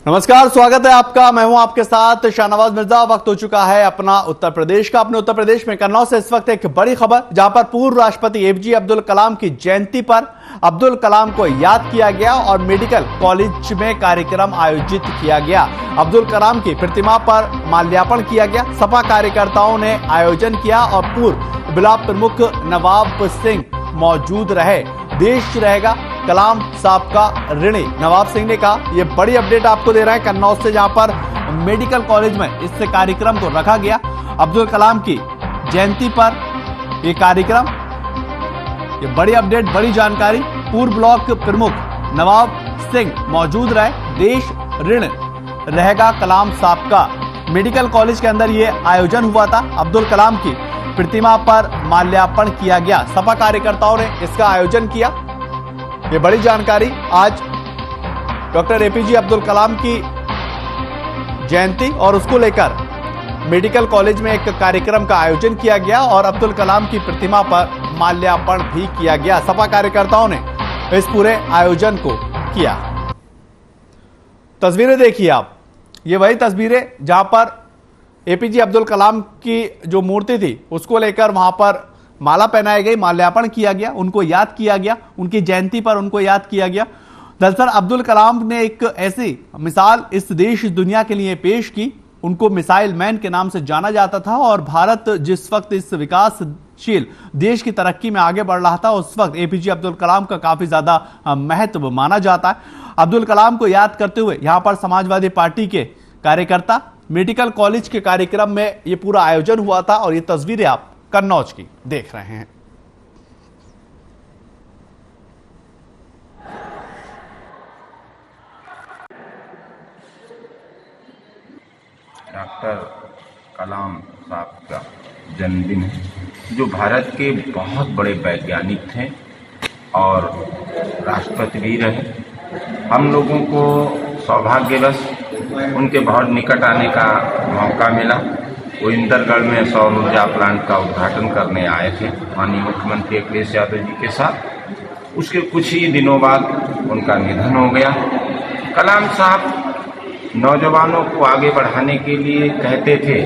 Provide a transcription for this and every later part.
नमस्कार, स्वागत है आपका। मैं हूं आपके साथ शाहनवाज मिर्जा। वक्त हो चुका है अपना उत्तर प्रदेश का। अपने उत्तर प्रदेश में कन्नौज से इस वक्त एक बड़ी खबर, जहां पर पूर्व राष्ट्रपति एपीजे अब्दुल कलाम की जयंती पर अब्दुल कलाम को याद किया गया और मेडिकल कॉलेज में कार्यक्रम आयोजित किया गया। अब्दुल कलाम की प्रतिमा पर माल्यार्पण किया गया। सपा कार्यकर्ताओं ने आयोजन किया और पूर्व ब्लॉक प्रमुख नवाब सिंह मौजूद रहे। देश रहेगा कलाम साहब का ऋणी, नवाब सिंह ने कहा। यह बड़ी अपडेट आपको दे रहा है कन्नौज से, जहां पर मेडिकल कॉलेज में इस कार्यक्रम को रखा गया। अब्दुल कलाम की जयंती पर यह कार्यक्रम, ये बड़ी अपडेट, बड़ी जानकारी। पूर्व ब्लॉक प्रमुख नवाब सिंह मौजूद रहे। देश ऋण रहेगा कलाम साहब का। मेडिकल कॉलेज के अंदर यह आयोजन हुआ था। अब्दुल कलाम की प्रतिमा पर माल्यार्पण किया गया। सपा कार्यकर्ताओं ने इसका आयोजन किया। ये बड़ी जानकारी। आज डॉक्टर एपीजे अब्दुल कलाम की जयंती और उसको लेकर मेडिकल कॉलेज में एक कार्यक्रम का आयोजन किया गया और अब्दुल कलाम की प्रतिमा पर माल्यार्पण भी किया गया। सपा कार्यकर्ताओं ने इस पूरे आयोजन को किया। तस्वीरें देखिए आप। ये वही तस्वीरें जहां पर एपीजे अब्दुल कलाम की जो मूर्ति थी उसको लेकर वहां पर माला पहनाई गई, माल्यार्पण किया गया, उनको याद किया गया, उनकी जयंती पर उनको याद किया गया। दरअसल अब्दुल कलाम ने एक ऐसी मिसाल इस देश दुनिया के लिए पेश की। उनको मिसाइल मैन के नाम से जाना जाता था और भारत जिस वक्त इस विकासशील देश की तरक्की में आगे बढ़ रहा था, उस वक्त एपीजे अब्दुल कलाम का काफी ज्यादा महत्व माना जाता है। अब्दुल कलाम को याद करते हुए यहां पर समाजवादी पार्टी के कार्यकर्ता मेडिकल कॉलेज के कार्यक्रम में यह पूरा आयोजन हुआ था और ये तस्वीरें आप कन्नौज की देख रहे हैं। डॉक्टर कलाम साहब का जन्मदिन है, जो भारत के बहुत बड़े वैज्ञानिक थे और राष्ट्रपति भी रहे। हम लोगों को सौभाग्यवश उनके बहुत निकट आने का मौका मिला। वो इंदरगढ़ में सौर ऊर्जा प्लांट का उद्घाटन करने आए थे माननीय मुख्यमंत्री अखिलेश यादव जी के साथ। उसके कुछ ही दिनों बाद उनका निधन हो गया। कलाम साहब नौजवानों को आगे बढ़ाने के लिए कहते थे,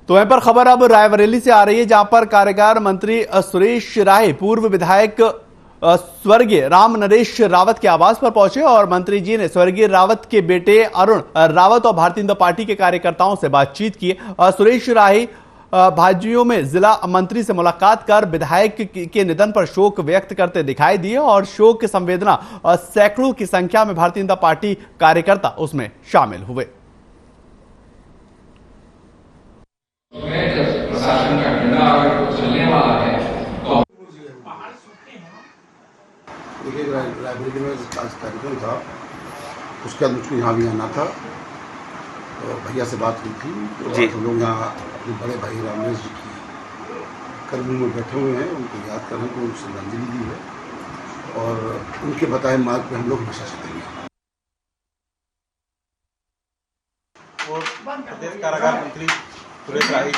तो यहां पर खबर अब रायबरेली से आ रही है, जहां पर कारागार मंत्री सुरेश राय पूर्व विधायक स्वर्गीय राम नरेश रावत के आवास पर पहुंचे और मंत्री जी ने स्वर्गीय रावत के बेटे अरुण रावत और भारतीय जनता पार्टी के कार्यकर्ताओं से बातचीत की। सुरेश राय भाजियों में जिला मंत्री से मुलाकात कर विधायक के निधन पर शोक व्यक्त करते दिखाई दिए और शोक संवेदना सैकड़ों की संख्या में भारतीय जनता पार्टी कार्यकर्ता उसमें शामिल हुए। प्रशासन का डंडा अगर चलने वाला है तो देखिए, लाइब्रेरी में आज कार्यक्रम था, उसके बाद मुझको यहाँ भी आना था। तो भैया से बात हुई थी तो हम लोग यहाँ अपने बड़े भाई रामेश जी की कर्मी में बैठे हुए हैं, उनको याद करने को श्रद्धांजलि दी है और उनके बताए मार्ग पे हम लोग हमेशा चलेंगे। और प्रदेश कारागार मंत्री सुरेश राय जी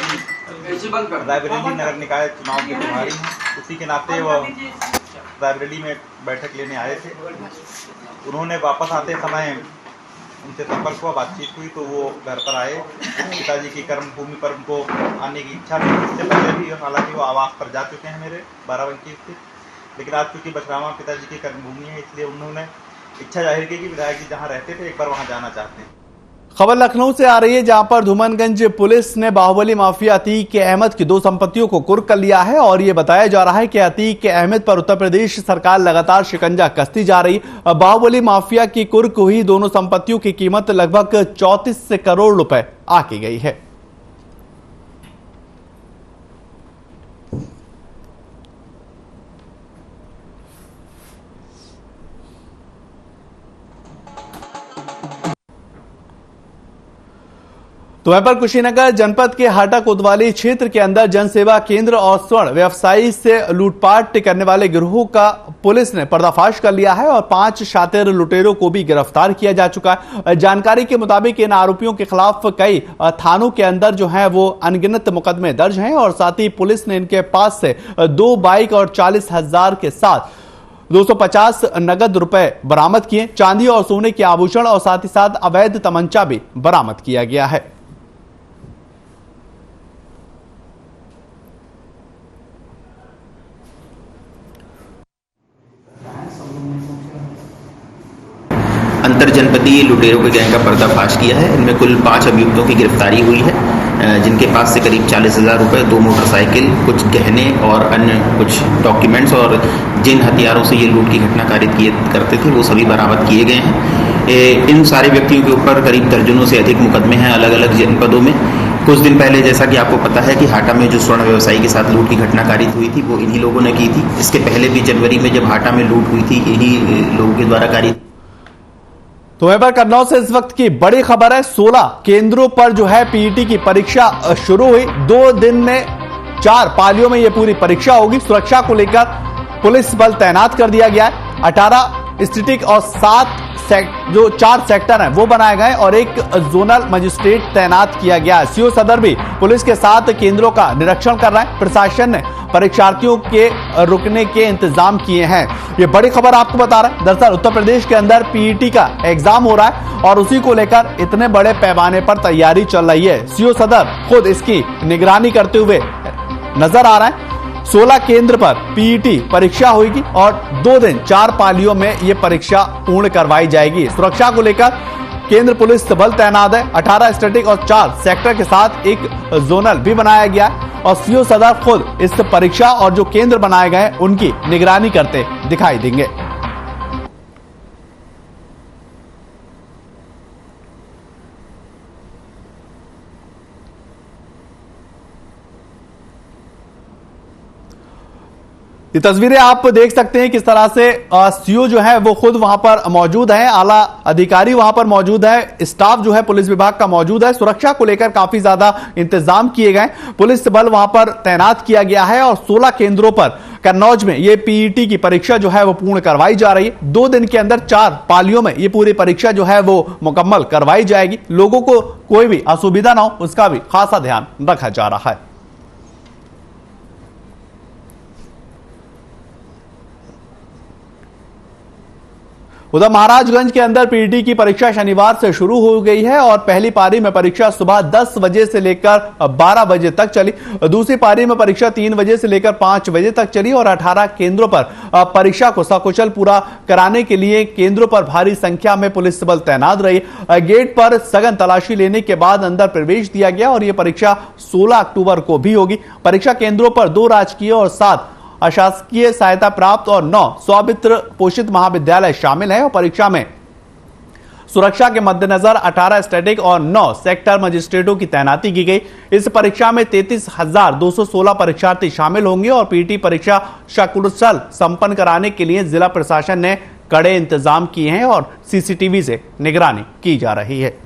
रायबरेली नगर निकाय चुनाव के प्रभारी हैं, उसी के नाते वह रायबरेली में बैठक लेने आए थे। उन्होंने वापस आते समय उनसे संपर्क हुआ, बातचीत हुई, तो वो घर पर आए। पिताजी की कर्मभूमि पर उनको आने की इच्छा थी। इससे पहले भी हालांकि वो आवास पर जा चुके हैं मेरे बाराबंकी स्थित, लेकिन आज चूँकि बछरावा पिताजी की कर्मभूमि है, इसलिए उन्होंने इच्छा जाहिर की कि विधायक जी जहाँ रहते थे एक बार वहाँ जाना चाहते हैं। खबर लखनऊ से आ रही है, जहां पर धूमनगंज पुलिस ने बाहुबली माफिया अतीक अहमद की 2 संपत्तियों को कुर्क कर लिया है और यह बताया जा रहा है कि अतीक अहमद पर उत्तर प्रदेश सरकार लगातार शिकंजा कसती जा रही। बाहुबली माफिया की कुर्क हुई दोनों संपत्तियों की कीमत लगभग 34 करोड़ रुपए आकी गई है। तो वहां पर कुशीनगर जनपद के हाटा कोतवाली क्षेत्र के अंदर जनसेवा केंद्र और स्वर्ण व्यवसायी से लूटपाट करने वाले गिरोह का पुलिस ने पर्दाफाश कर लिया है और 5 शातिर लुटेरों को भी गिरफ्तार किया जा चुका है। जानकारी के मुताबिक इन आरोपियों के खिलाफ कई थानों के अंदर जो है वो अनगिनत मुकदमे दर्ज हैं और साथ ही पुलिस ने इनके पास से 2 बाइक और 40,000 के साथ 250 नगद रुपए बरामद किए। चांदी और सोने के आभूषण और साथ ही साथ अवैध तमंचा भी बरामद किया गया है। अंतर जनपदीय लुटेरों के गैंग का पर्दाफाश किया है। इनमें कुल 5 अभियुक्तों की गिरफ्तारी हुई है, जिनके पास से करीब 40,000 रुपए, 2 मोटरसाइकिल, कुछ गहने और अन्य कुछ डॉक्यूमेंट्स और जिन हथियारों से ये लूट की घटना कारित करते थे वो सभी बरामद किए गए हैं। इन सारे व्यक्तियों के ऊपर करीब दर्जनों से अधिक मुकदमे हैं अलग अलग जनपदों में। कुछ दिन पहले जैसा कि आपको पता है कि हाटा में जो स्वर्ण व्यवसायी के साथ लूट की घटना कारित हुई थी वो इन्हीं लोगों ने की थी। इसके पहले भी जनवरी में जब हाटा में लूट हुई थी इन्हीं लोगों के द्वारा कारित। तो वहीं पर कन्नौज से इस वक्त की बड़ी खबर है। 16 केंद्रों पर जो है पीईटी की परीक्षा शुरू हुई। 2 दिन में 4 पालियों में यह पूरी परीक्षा होगी। सुरक्षा को लेकर पुलिस बल तैनात कर दिया गया है। 18 स्टैटिक और 7 जो 4 सेक्टर हैं वो बनाए गए और एक जोनल मजिस्ट्रेट तैनात किया गया है। सीओ सदर भी पुलिस के साथ केंद्रों का निरीक्षण कर रहे हैं। प्रशासन ने परीक्षार्थियों के रुकने के इंतजाम किए हैं। ये बड़ी खबर आपको बता रहे हैं। दरअसल उत्तर प्रदेश के अंदर पीईटी का एग्जाम हो रहा है और उसी को लेकर इतने बड़े पैमाने पर तैयारी चल रही है। सीओ सदर खुद इसकी निगरानी करते हुए नजर आ रहे हैं। 16 केंद्र पर पीईटी परीक्षा होगी और 2 दिन 4 पालियों में यह परीक्षा पूर्ण करवाई जाएगी। सुरक्षा को लेकर केंद्र पुलिस बल तैनात है। 18 स्टैटिक और 4 सेक्टर के साथ एक जोनल भी बनाया गया है और सीओ सदर खुद इस परीक्षा और जो केंद्र बनाए गए उनकी निगरानी करते दिखाई देंगे। ये तस्वीरें आप देख सकते हैं किस तरह से सीओ जो है वो खुद वहां पर मौजूद है, आला अधिकारी वहां पर मौजूद है, स्टाफ जो है पुलिस विभाग का मौजूद है। सुरक्षा को लेकर काफी ज्यादा इंतजाम किए गए, पुलिस बल वहां पर तैनात किया गया है और 16 केंद्रों पर कन्नौज में ये पीईटी की परीक्षा जो है वो पूर्ण करवाई जा रही है। 2 दिन के अंदर 4 पालियों में ये पूरी परीक्षा जो है वो मुकम्मल करवाई जाएगी। लोगों को कोई भी असुविधा ना हो उसका भी खासा ध्यान रखा जा रहा है। उधर महाराजगंज के अंदर पीईटी की परीक्षा शनिवार से शुरू हो गई है और पहली पारी में परीक्षा सुबह 10 बजे से लेकर 12 बजे तक चली। दूसरी पारी में परीक्षा 3 बजे से लेकर 5 बजे तक चली और 18 केंद्रों पर परीक्षा को सकुशल पूरा कराने के लिए केंद्रों पर भारी संख्या में पुलिस बल तैनात रही। गेट पर सघन तलाशी लेने के बाद अंदर प्रवेश दिया गया और यह परीक्षा 16 अक्टूबर को भी होगी। परीक्षा केंद्रों पर 2 राजकीय और 7 अशासकीय सहायता प्राप्त और 9 स्वामित्र पोषित महाविद्यालय शामिल हैं और परीक्षा में सुरक्षा के मद्देनजर 18 स्टैटिक और 9 सेक्टर मजिस्ट्रेटों की तैनाती की गई। इस परीक्षा में 33,216 परीक्षार्थी शामिल होंगे और पीईटी परीक्षा सकुशल संपन्न कराने के लिए जिला प्रशासन ने कड़े इंतजाम किए हैं और सीसीटीवी से निगरानी की जा रही है।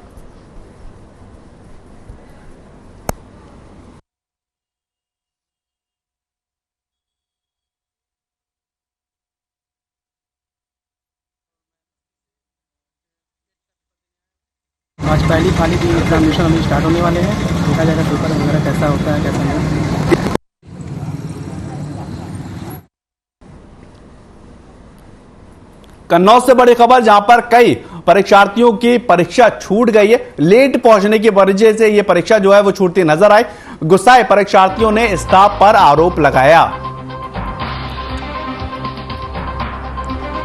आज पहली पाली की एग्जामिनेशन अभी स्टार्ट होने वाले हैं। देखा जाएगा पेपर वगैरह कैसा होता है कैसा नहीं। कन्नौज से बड़ी खबर जहां पर कई परीक्षार्थियों की परीक्षा छूट गई है। लेट पहुंचने की वजह से यह परीक्षा जो है वो छूटती नजर आई। गुस्साए परीक्षार्थियों ने स्टाफ पर आरोप लगाया,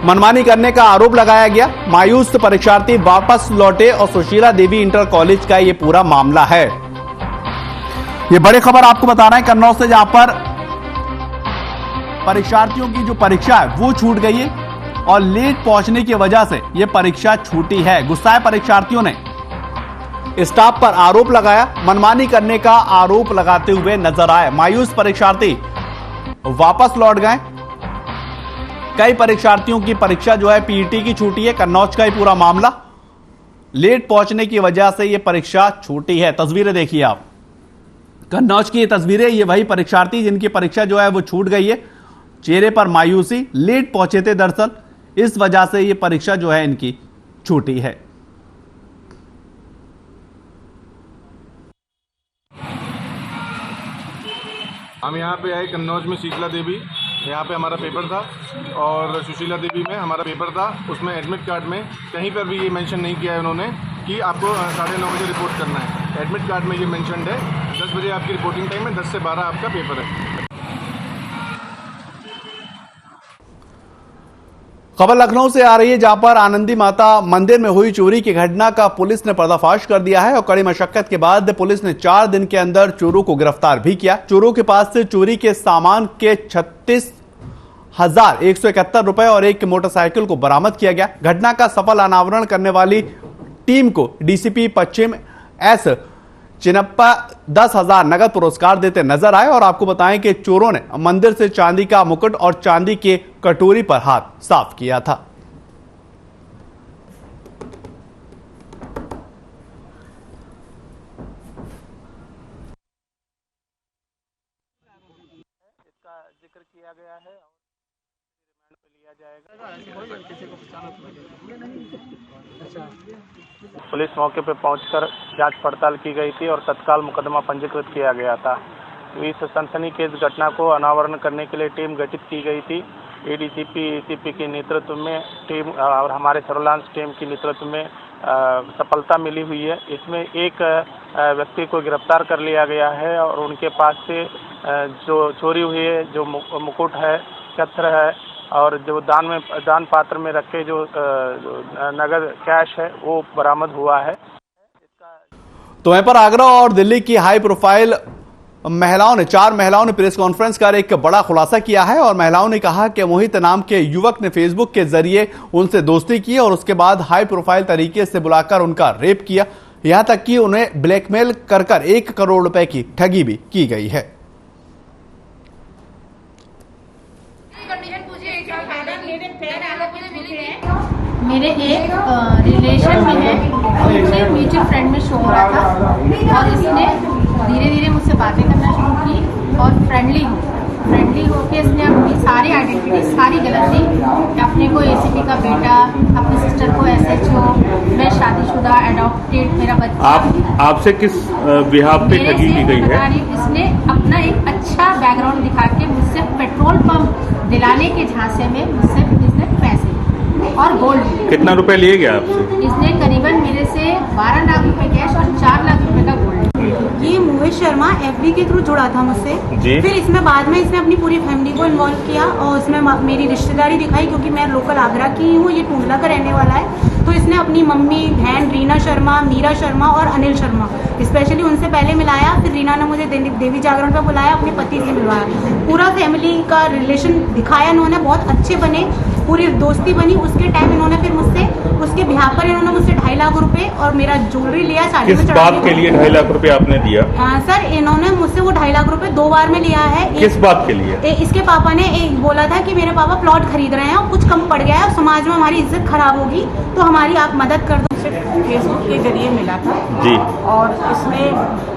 मनमानी करने का आरोप लगाया गया। मायूस परीक्षार्थी वापस लौटे और सुशीला देवी इंटर कॉलेज का यह पूरा मामला है। यह बड़ी खबर आपको बता रहे हैं कन्नौज से, जहां पर परीक्षार्थियों की जो परीक्षा है वो छूट गई है और लेट पहुंचने की वजह से यह परीक्षा छूटी है। गुस्साए परीक्षार्थियों ने स्टाफ पर आरोप लगाया, मनमानी करने का आरोप लगाते हुए नजर आए। मायूस परीक्षार्थी वापस लौट गए। कई परीक्षार्थियों की परीक्षा जो है पीईटी की छूटी है। कन्नौज का ही पूरा मामला, लेट पहुंचने की वजह से यह परीक्षा छूटी है। तस्वीरें देखिए आप, कन्नौज की ये तस्वीरें, ये वही परीक्षार्थी जिनकी परीक्षा जो है वो छूट गई है। चेहरे पर मायूसी, लेट पहुंचे थे दरअसल, इस वजह से ये परीक्षा जो है इनकी छूटी है। हम यहाँ पे आए कन्नौज में शीतला देवी, यहाँ पे हमारा पेपर था, और सुशीला देवी में हमारा पेपर था। उसमें एडमिट कार्ड में कहीं पर भी ये मेंशन नहीं किया है उन्होंने कि आपको 9:30 बजे रिपोर्ट करना है। एडमिट कार्ड में ये मेंशनड है 10 बजे आपकी रिपोर्टिंग टाइम है, 10 से 12 आपका पेपर है। खबर लखनऊ से आ रही है, जहां पर आनंदी माता मंदिर में हुई चोरी की घटना का पुलिस ने पर्दाफाश कर दिया है और कड़ी मशक्कत के बाद पुलिस ने 4 दिन के अंदर चोरों को गिरफ्तार भी किया। चोरों के पास से चोरी के सामान के 36,171 रुपए और एक मोटरसाइकिल को बरामद किया गया। घटना का सफल अनावरण करने वाली टीम को डीसीपी पश्चिम एस चिनप्पा 10,000 नगद पुरस्कार देते नजर आए। और आपको बताएं कि चोरों ने मंदिर से चांदी का मुकुट और चांदी के कटोरी पर हाथ साफ किया था। इसका जिक्र किया गया है और रिमांड पे लिया जाएगा। पुलिस मौके पर पहुंचकर जांच पड़ताल की गई थी और तत्काल मुकदमा पंजीकृत किया गया था। इस सनसनीखेज घटना को अनावरण करने के लिए टीम गठित की गई थी। एडीसीपी एसीपी के नेतृत्व में टीम और हमारे सर्विलांस टीम के नेतृत्व में सफलता मिली हुई है। इसमें एक व्यक्ति को गिरफ्तार कर लिया गया है और उनके पास से जो चोरी हुई है, जो मुकुट है, छत्र है और जो दान पात्र में रखे जो नगद कैश है वो बरामद हुआ है। तो वहीं पर आगरा और दिल्ली की हाई प्रोफाइल चार महिलाओं ने प्रेस कॉन्फ्रेंस कर एक बड़ा खुलासा किया है और महिलाओं ने कहा कि मोहित नाम के युवक ने फेसबुक के जरिए उनसे दोस्ती की और उसके बाद हाई प्रोफाइल तरीके से बुलाकर उनका रेप किया, यहां तक कि उन्हें ब्लैकमेल कर 1 करोड़ रुपए की ठगी भी की गई है। मेरे एक रिलेशन में है, उनसे म्यूचुअल फ्रेंड में शो हो रहा था और इसने धीरे धीरे मुझसे बातें करना शुरू की और फ्रेंडली होके इसने अपनी सारी आइडेंटिटी सारी गलत दी कि अपने को एसीपी का बेटा, अपनी सिस्टर को एसएचओ, मैं शादीशुदा एडॉप्टेड मेरा बच्चा। आपसे किस बिहाफ पे ठगी की गई है? इसने अपना एक अच्छा बैकग्राउंड दिखा के मुझसे पेट्रोल पंप दिलाने के झांसे में मुझसे इसने पैसे और गोल्ड। कितना रुपए लिए गया आपसे? इसने करीबन मेरे से 12 लाख रुपए कैश और 4 लाख रुपए का गोल्ड। ये मोहित शर्मा एफबी के थ्रू जुड़ा था मुझसे। फिर इसमें बाद में इसने अपनी पूरी फैमिली को इन्वॉल्व किया और उसमें मेरी रिश्तेदारी दिखाई, क्योंकि मैं लोकल आगरा की हूँ, ये टूंडला का रहने वाला है। तो इसने अपनी मम्मी, बहन रीना शर्मा, मीरा शर्मा और अनिल शर्मा स्पेशली उनसे पहले मिलाया। फिर रीना ने मुझे देवी जागरण पर बुलाया, अपने पति से मिलवाया। पूरा फैमिली का रिलेशन दिखाया इन्होंने, बहुत अच्छे बने, पूरी दोस्ती बनी। उसके टाइम इन्होंने फिर मुझसे उसके बिहार पर इन्होंने मुझसे 2.5 लाख रुपए और मेरा ज्वेलरी लिया। साड़ी किस बात के लिए 2.5 लाख रुपए आपने दिया? सर इन्होंने मुझसे वो 2.5 लाख रुपए 2 बार में लिया है। किस बात के लिए? इसके पापा ने बोला था कि मेरे पापा प्लॉट खरीद रहे हैं और कुछ कम पड़ गया है और समाज में हमारी इज्जत खराब होगी, तो हमारी आप मदद कर दो। फेसबुक के जरिए मिला था जी, और इसमें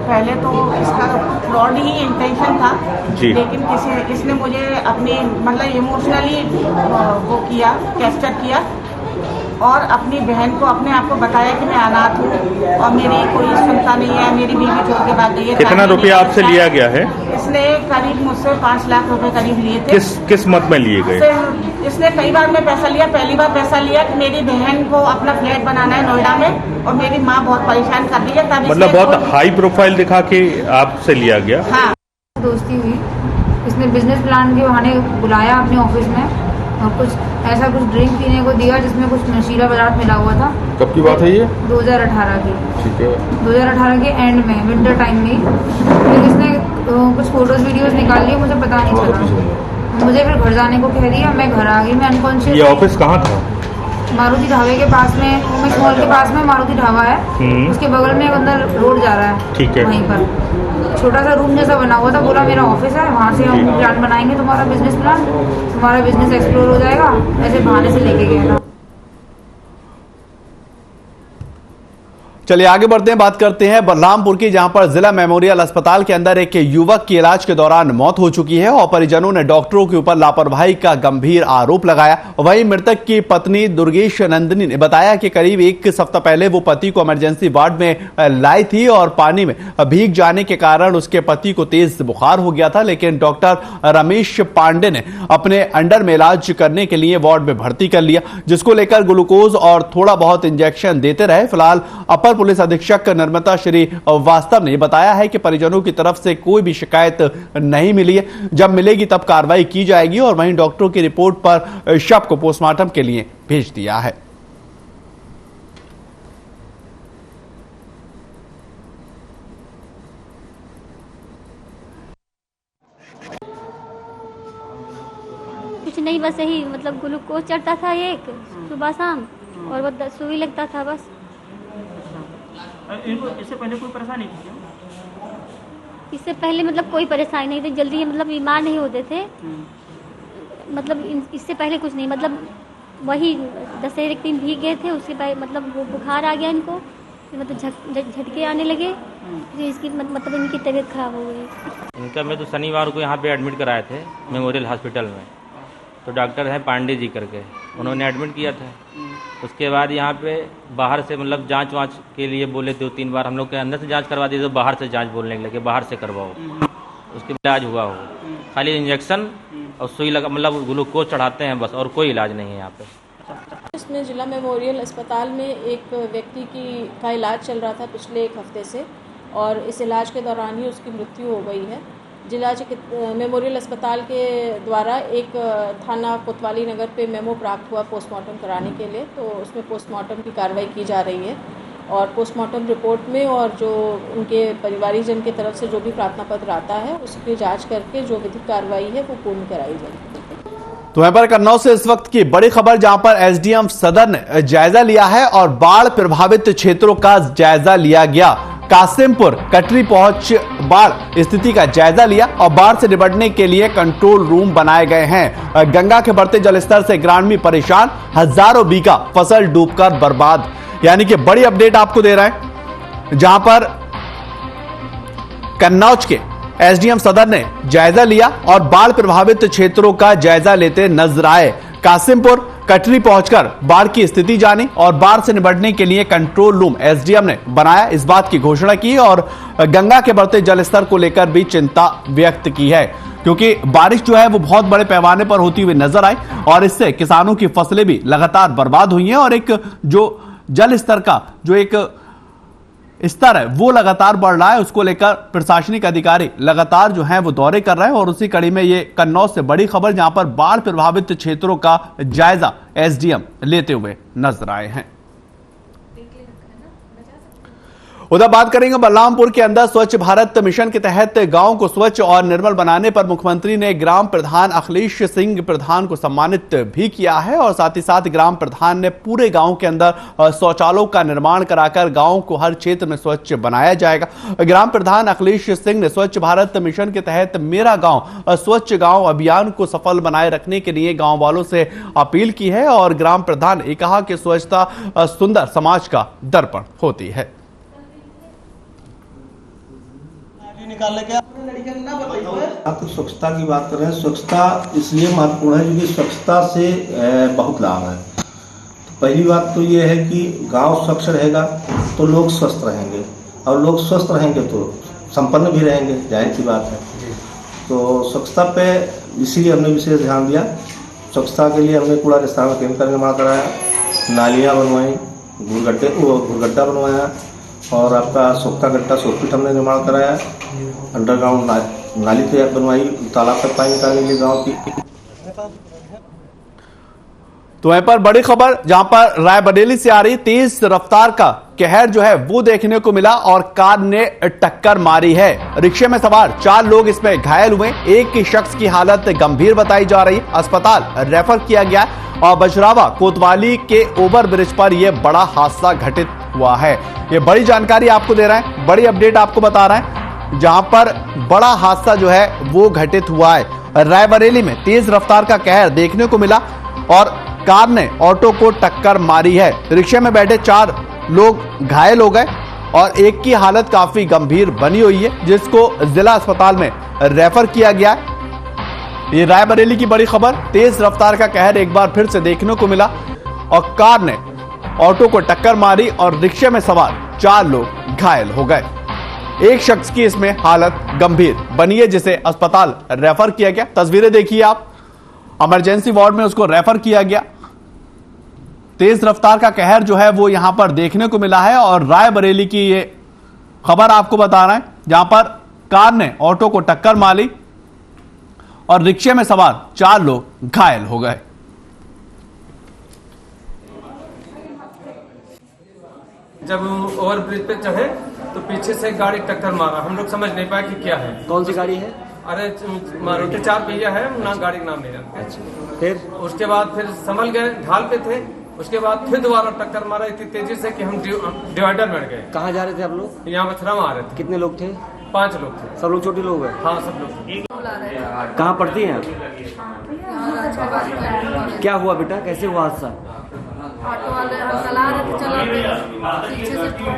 पहले तो इसका फ्रॉड ही इंटेंशन था जी, लेकिन इसने मुझे अपनी मतलब इमोशनली वो किया, कैप्चर किया और अपनी बहन को अपने आप को बताया कि मैं अनाथ हूँ और मेरी कोई क्षमता नहीं है, मेरी बीवी छोड़ के भाग गई है। कितना रुपया आपसे लिया गया है? इसने करीब मुझसे 5 लाख रुपए करीब लिए थे। किस मत में लिए गए? इसने कई बार में पैसा लिया। पहली बार पैसा लिया कि मेरी बहन को अपना फ्लैट बनाना है नोएडा में और मेरी माँ बहुत परेशान कर रही है, तब मतलब बहुत हाई प्रोफाइल दिखा के आपसे लिया गया? हाँ, दोस्ती हुई। इसने बिजनेस प्लान के बहाने बुलाया अपने ऑफिस में और कुछ ड्रिंक पीने को दिया जिसमें कुछ नशीला पदार्थ मिला हुआ था। कब की बात है ये? 2018 की। ठीक है। 2018 के एंड में, विंटर टाइम में फिर इसने कुछ फोटोज वीडियोस निकाल लिए, मुझे पता नहीं चला। मुझे फिर घर जाने को कह दिया, मैं घर आ गई, मैं अनकॉन्शियस। ये ऑफिस कहाँ था? मारुति ढाबे के पास में, उमेश मॉल के पास में मारुति ढाबा है, उसके बगल में एक अंदर रोड जा रहा है। ठीक है। वहीं पर छोटा सा रूम जैसा बना हुआ था। बोला मेरा ऑफिस है, वहाँ से हम प्लान बनाएंगे, तुम्हारा बिजनेस प्लान, तुम्हारा बिजनेस एक्सप्लोर हो जाएगा। ऐसे बहाने से लेके गया था। चलिए आगे बढ़ते हैं, बात करते हैं बलरामपुर की, जहां पर जिला मेमोरियल अस्पताल के अंदर एक युवक की इलाज के दौरान मौत हो चुकी है और परिजनों ने डॉक्टरों के ऊपर लापरवाही का गंभीर आरोप लगाया। वहीं मृतक की पत्नी दुर्गेश नंदिनी ने बताया कि करीब एक सप्ताह पहले वो पति को इमरजेंसी वार्ड में लाई थी और पानी में भीग जाने के कारण उसके पति को तेज बुखार हो गया था, लेकिन डॉक्टर रमेश पांडे ने अपने अंडर में इलाज करने के लिए वार्ड में भर्ती कर लिया, जिसको लेकर ग्लूकोज और थोड़ा बहुत इंजेक्शन देते रहे। फिलहाल अपर पुलिस अधीक्षक निर्मता श्रीवास्तव ने बताया है कि परिजनों की तरफ से कोई भी शिकायत नहीं मिली है, जब मिलेगी तब कार्रवाई की जाएगी। और वहीं डॉक्टरों की रिपोर्ट पर शव को पोस्टमार्टम के लिए भेज दिया है। कुछ नहीं, बस यही मतलब ग्लूकोज चढ़ता था एक सुबह शाम और वो सुई लगता था बस। इनको इससे पहले कोई परेशानी थी क्या? इससे पहले मतलब कोई परेशानी नहीं थी, जल्दी मतलब बीमार नहीं होते थे। मतलब इससे पहले कुछ नहीं, मतलब वही दशहरे के दिन भीग गए थे, उसके बाद मतलब वो बुखार आ गया इनको, मतलब झटके आने लगे, फिर इसकी मतलब इनकी तबीयत खराब हो गई। इनका मैं तो शनिवार को यहाँ पे एडमिट कराए थे मेमोरियल हॉस्पिटल में, तो डॉक्टर हैं पांडे जी करके, उन्होंने एडमिट किया था। उसके बाद यहाँ पे बाहर से मतलब जांच वाँच के लिए बोले 2-3 बार, हम लोग के अंदर से जांच करवा दिए तो बाहर से जांच बोलने लगे, बाहर से करवाओ। उसके इलाज हुआ हो, खाली इंजेक्शन और सुई लगा, मतलब ग्लूकोज चढ़ाते हैं बस, और कोई इलाज नहीं है यहाँ पे। इसमें जिला मेमोरियल अस्पताल में एक व्यक्ति का इलाज चल रहा था पिछले 1 हफ्ते से, और इस इलाज के दौरान ही उसकी मृत्यु हो गई है। जिला मेमोरियल अस्पताल के द्वारा एक थाना कोतवाली नगर पे मेमो प्राप्त हुआ पोस्टमार्टम कराने के लिए, तो उसमें पोस्टमार्टम की कार्रवाई की जा रही है और पोस्टमार्टम रिपोर्ट में और जो उनके परिवारीजन की तरफ से जो भी प्रार्थना पत्र आता है उसकी जांच करके जो विधिक कार्रवाई है वो पूर्ण कराई जाएगी। तो यहाँ पर कन्नौज से इस वक्त की बड़ी खबर, जहां पर एसडीएम सदर ने जायजा लिया है और बाढ़ प्रभावित क्षेत्रों का जायजा लिया गया। कासिमपुर कटरी पहुंच बाढ़ स्थिति का जायजा लिया और बाढ़ से निपटने के लिए कंट्रोल रूम बनाए गए हैं। गंगा के बढ़ते जलस्तर से ग्रामीण परेशान, हजारों बीघा फसल डूबकर बर्बाद। यानी कि बड़ी अपडेट आपको दे रहे हैं, जहां पर कन्नौज के एसडीएम सदर ने जायजा लिया और बाढ़ प्रभावित क्षेत्रों का जायजा लेते नजर आए। कासिमपुर कटरी पहुंचकर बाढ़ की स्थिति जानी और बाढ़ से निपटने के लिए कंट्रोल रूम एसडीएम ने बनाया, इस बात की घोषणा की और गंगा के बढ़ते जलस्तर को लेकर भी चिंता व्यक्त की है, क्योंकि बारिश जो है वो बहुत बड़े पैमाने पर होती हुई नजर आई और इससे किसानों की फसलें भी लगातार बर्बाद हुई हैं और एक जो जल स्तर का जो एक स्तर है वो लगातार बढ़ रहा है। उसको लेकर प्रशासनिक अधिकारी लगातार जो है वो दौरे कर रहे हैं और उसी कड़ी में ये कन्नौज से बड़ी खबर, जहां पर बाढ़ प्रभावित क्षेत्रों का जायजा एसडीएम लेते हुए नजर आए हैं। उधर बात करेंगे बलरामपुर के अंदर स्वच्छ भारत मिशन के तहत गांव को स्वच्छ और निर्मल बनाने पर मुख्यमंत्री ने ग्राम प्रधान अखिलेश सिंह प्रधान को सम्मानित भी किया है और साथ ही साथ ग्राम प्रधान ने पूरे गांव के अंदर शौचालयों का निर्माण कराकर गांव को हर क्षेत्र में स्वच्छ बनाया जाएगा। ग्राम प्रधान अखिलेश सिंह ने स्वच्छ भारत मिशन के तहत मेरा गांव स्वच्छ गांव अभियान को सफल बनाए रखने के लिए गांव वालों से अपील की है और ग्राम प्रधान ने कहा कि स्वच्छता सुंदर समाज का दर्पण होती है। निकालने के आप तो स्वच्छता की बात कर रहे हैं। स्वच्छता इसलिए महत्वपूर्ण है क्योंकि स्वच्छता से बहुत लाभ है। तो पहली बात तो ये है कि गांव स्वच्छ रहेगा तो लोग स्वस्थ रहेंगे और लोग स्वस्थ रहेंगे तो संपन्न भी रहेंगे, जाहिर सी बात है। तो स्वच्छता पे इसीलिए हमने विशेष ध्यान दिया। स्वच्छता के लिए हमने कूड़ा निस्तारण केंद्र का निर्माण कराया, नालियाँ बनवाई, घुरगड्ढा बनवाया और आपका सोखता गड्ढा सोखपीठ हमने निर्माण कराया, अंडरग्राउंड नाली तैयार बनवाई तालाब तक पानी निकालने के लिए गाँव की। तो यहाँ पर बड़ी खबर, जहां पर रायबरेली से आ रही तेज रफ्तार का कहर जो है वो देखने को मिला और कार ने टक्कर मारी है। रिक्शे में सवार 4 लोग इसमें घायल हुए, एक शख्स की हालत गंभीर बताई जा रही, अस्पताल रेफर किया गया और बजरावा कोतवाली के ओवर ब्रिज पर यह बड़ा हादसा घटित हुआ है। ये बड़ी जानकारी आपको दे रहे हैं, बड़ी अपडेट आपको बता रहे हैं, जहां पर बड़ा हादसा जो है वो घटित हुआ है। रायबरेली में तेज रफ्तार का कहर देखने को मिला और कार ने ऑटो को टक्कर मारी है। रिक्शे में बैठे 4 लोग घायल हो गए और एक की हालत काफी गंभीर बनी हुई है, जिसको जिला अस्पताल में रेफर किया गया है। ये रायबरेली की बड़ी खबर। तेज रफ्तार का कहर एक बार फिर से देखने को मिला और कार ने ऑटो को टक्कर मारी और रिक्शे में सवार 4 लोग घायल हो गए। एक शख्स की इसमें हालत गंभीर बनी है, जिसे अस्पताल रेफर किया गया। तस्वीरें देखिए आप, इमरजेंसी वार्ड में उसको रेफर किया गया। तेज रफ्तार का कहर जो है वो यहां पर देखने को मिला है और रायबरेली की ये खबर आपको बता रहे हैं, जहां पर कार ने ऑटो को टक्कर मारी और रिक्शे में सवार 4 लोग घायल हो गए। जब ओवरब्रिज पे चढ़े तो पीछे से गाड़ी टक्कर मारा, हम लोग समझ नहीं पाए कि क्या है। कौन सी गाड़ी है? अरे मारुति 4 पहिया है ना, गाड़ी का नाम नहीं जानते। फिर उसके बाद फिर संभल गए, ढाल पे थे। उसके बाद फिर दोबारा टक्कर मारा इतनी तेजी से कि हम डिवाइडर में गए। कहाँ जा रहे थे आप लोग? यहाँ मथुरा में आ रहे थे। कितने लोग थे? 5 लोग थे। सब लोग छोटे लोग हैं? हाँ, सब लोग। कहाँ पढ़ती हैं आप? क्या हुआ बेटा, कैसे हुआ हादसा? ऑटो वाले चला रहे थे, चलाते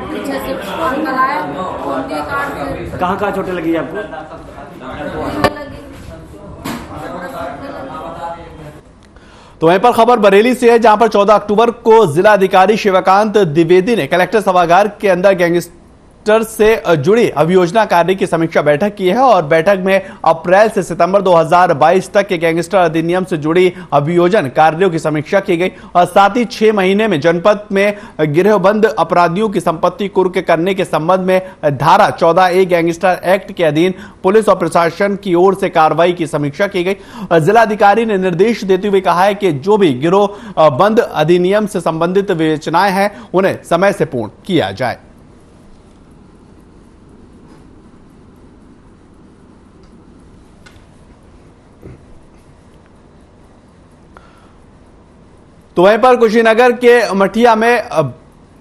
पीछे से अंकल आए, उनके कार से। कहाँ चोटें लगी आपको? तो वहीं पर खबर बरेली से है, जहां पर 14 अक्टूबर को जिला अधिकारी शिवकांत द्विवेदी ने कलेक्टर सभागार के अंदर गैंगस्टर से जुड़ी अभियोजना कार्य की समीक्षा बैठक की है और बैठक में अप्रैल से सितंबर 2022 तक के गैंगस्टर अधिनियम से जुड़ी अभियोजन कार्यों की समीक्षा की गई और साथ ही 6 महीने में जनपद में गिरोहबंद अपराधियों की संपत्ति कुर्क करने के संबंध में धारा 14A गैंगस्टर एक्ट के अधीन पुलिस और प्रशासन की ओर से कार्रवाई की समीक्षा की गई। जिलाधिकारी ने निर्देश देते हुए कहा है कि जो भी गिरोहबंद अधिनियम से संबंधित विवेचनाएं हैं उन्हें समय से पूर्ण किया जाए। तो वहीं पर कुशीनगर के मठिया में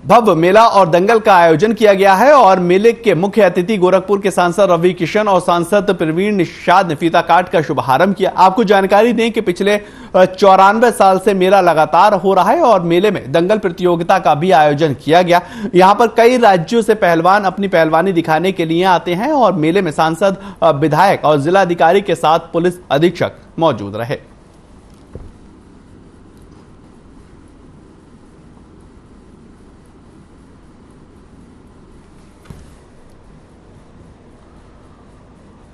भव्य मेला और दंगल का आयोजन किया गया है और मेले के मुख्य अतिथि गोरखपुर के सांसद रवि किशन और सांसद प्रवीण निषाद ने फीता काट का शुभारंभ किया। आपको जानकारी दें कि पिछले 94 साल से मेला लगातार हो रहा है और मेले में दंगल प्रतियोगिता का भी आयोजन किया गया। यहां पर कई राज्यों से पहलवान अपनी पहलवानी दिखाने के लिए आते हैं और मेले में सांसद, विधायक और जिलाधिकारी के साथ पुलिस अधीक्षक मौजूद रहे।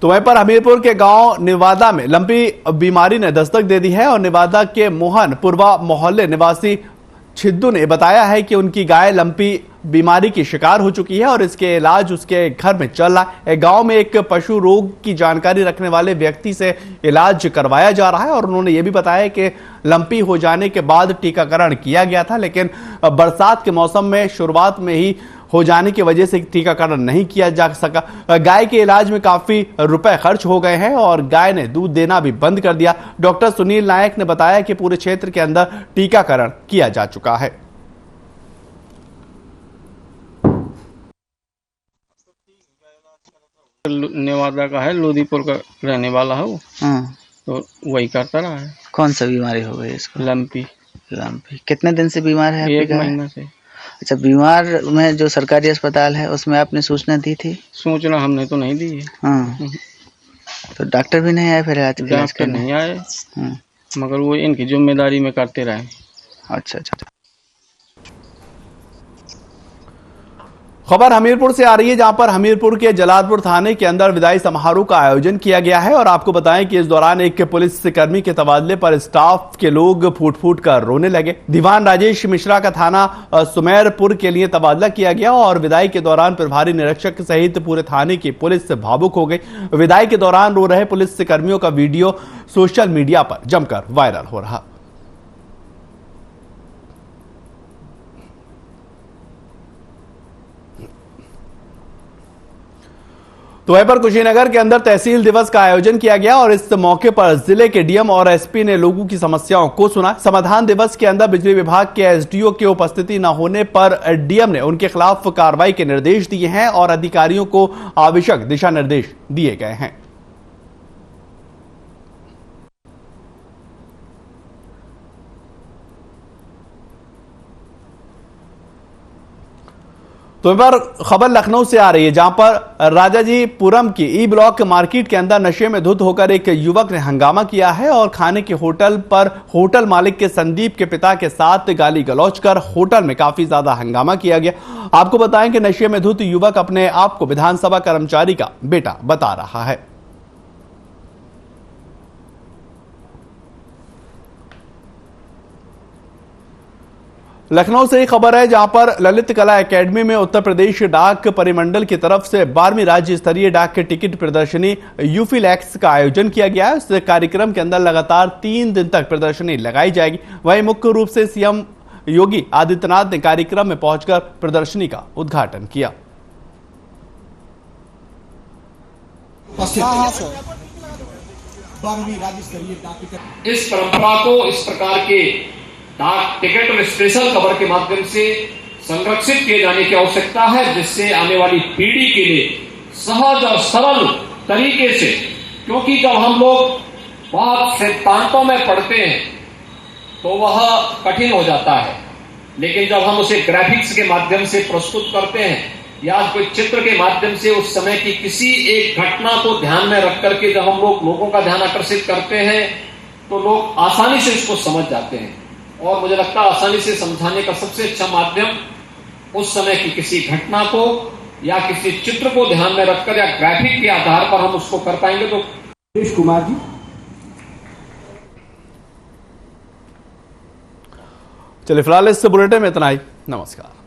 तो वहीं पर हमीरपुर के गांव निवादा में लंपी बीमारी ने दस्तक दे दी है और निवादा के मोहनपुरवा मोहल्ले निवासी छिद्दू ने बताया है कि उनकी गाय लंपी बीमारी की शिकार हो चुकी है और इसके इलाज उसके घर में चल रहा है। गांव में एक पशु रोग की जानकारी रखने वाले व्यक्ति से इलाज करवाया जा रहा है और उन्होंने ये भी बताया कि लंपी हो जाने के बाद टीकाकरण किया गया था, लेकिन बरसात के मौसम में शुरुआत में ही हो जाने की वजह से टीकाकरण नहीं किया जा सका। गाय के इलाज में काफी रुपए खर्च हो गए हैं और गाय ने दूध देना भी बंद कर दिया। डॉक्टर सुनील नायक ने बताया कि पूरे क्षेत्र के अंदर टीकाकरण किया जा चुका है। नेवादा का है, लोधीपुर का रहने वाला है वो। तो वही करता रहा है। कौन सा बीमारी हो गई इसको? लंपी। कितने दिन से बीमार है? 1 महीना से। अच्छा, बीमार में जो सरकारी अस्पताल है उसमें आपने सूचना दी थी? सूचना हमने तो नहीं दी है। हाँ। तो डॉक्टर भी नहीं आए फिर इलाज करने? नहीं आए, मगर वो इनकी जिम्मेदारी में करते रहे। अच्छा अच्छा। खबर हमीरपुर से आ रही है, जहां पर हमीरपुर के जलालपुर थाने के अंदर विदाई समारोह का आयोजन किया गया है और आपको बताएं कि इस दौरान एक पुलिस कर्मी के तबादले पर स्टाफ के लोग फूट फूट कर रोने लगे। दीवान राजेश मिश्रा का थाना सुमेरपुर के लिए तबादला किया गया और विदाई के दौरान प्रभारी निरीक्षक सहित पूरे थाने की पुलिस भावुक हो गई। विदाई के दौरान रो रहे पुलिस कर्मियों का वीडियो सोशल मीडिया पर जमकर वायरल हो रहा। तो वहीं पर कुशीनगर के अंदर तहसील दिवस का आयोजन किया गया और इस मौके पर जिले के डीएम और एसपी ने लोगों की समस्याओं को सुना। समाधान दिवस के अंदर बिजली विभाग के एसडीओ की उपस्थिति न होने पर डीएम ने उनके खिलाफ कार्रवाई के निर्देश दिए हैं और अधिकारियों को आवश्यक दिशा निर्देश दिए गए हैं। तो इस पर खबर लखनऊ से आ रही है, जहां पर राजाजीपुरम की ई ब्लॉक मार्केट के अंदर नशे में धुत होकर एक युवक ने हंगामा किया है और खाने के होटल पर होटल मालिक के संदीप के पिता के साथ गाली गलौज कर होटल में काफी ज्यादा हंगामा किया गया। आपको बताएं कि नशे में धुत युवक अपने आप को विधानसभा कर्मचारी का बेटा बता रहा है। लखनऊ से एक खबर है, जहां पर ललित कला एकेडमी में उत्तर प्रदेश डाक परिमंडल की तरफ से 12वीं राज्य स्तरीय डाक के टिकट प्रदर्शनी यूफिलैक्स का आयोजन किया गया है। इस कार्यक्रम के अंदर लगातार 3 दिन तक प्रदर्शनी लगाई जाएगी। वहीं मुख्य रूप से सीएम योगी आदित्यनाथ ने कार्यक्रम में पहुंचकर प्रदर्शनी का उद्घाटन किया। इस परंपरा को इस प्रकार के डाक टिकट और स्पेशल कवर के माध्यम से संरक्षित किए जाने की आवश्यकता है, जिससे आने वाली पीढ़ी के लिए सहज और सरल तरीके से, क्योंकि जब हम लोग बहुत सिद्धांतों में पढ़ते हैं तो वह कठिन हो जाता है, लेकिन जब हम उसे ग्राफिक्स के माध्यम से प्रस्तुत करते हैं या कोई चित्र के माध्यम से उस समय की किसी एक घटना को ध्यान में रख करके जब हम लोगों का ध्यान आकर्षित करते हैं तो लोग आसानी से इसको समझ जाते हैं। और मुझे लगता है आसानी से समझाने का सबसे अच्छा माध्यम उस समय की किसी घटना को या किसी चित्र को ध्यान में रखकर या ग्राफिक के आधार पर हम उसको कर पाएंगे। तो सुरेश कुमार जी, चलिए फिलहाल इस बुलेटिन में इतना ही। नमस्कार।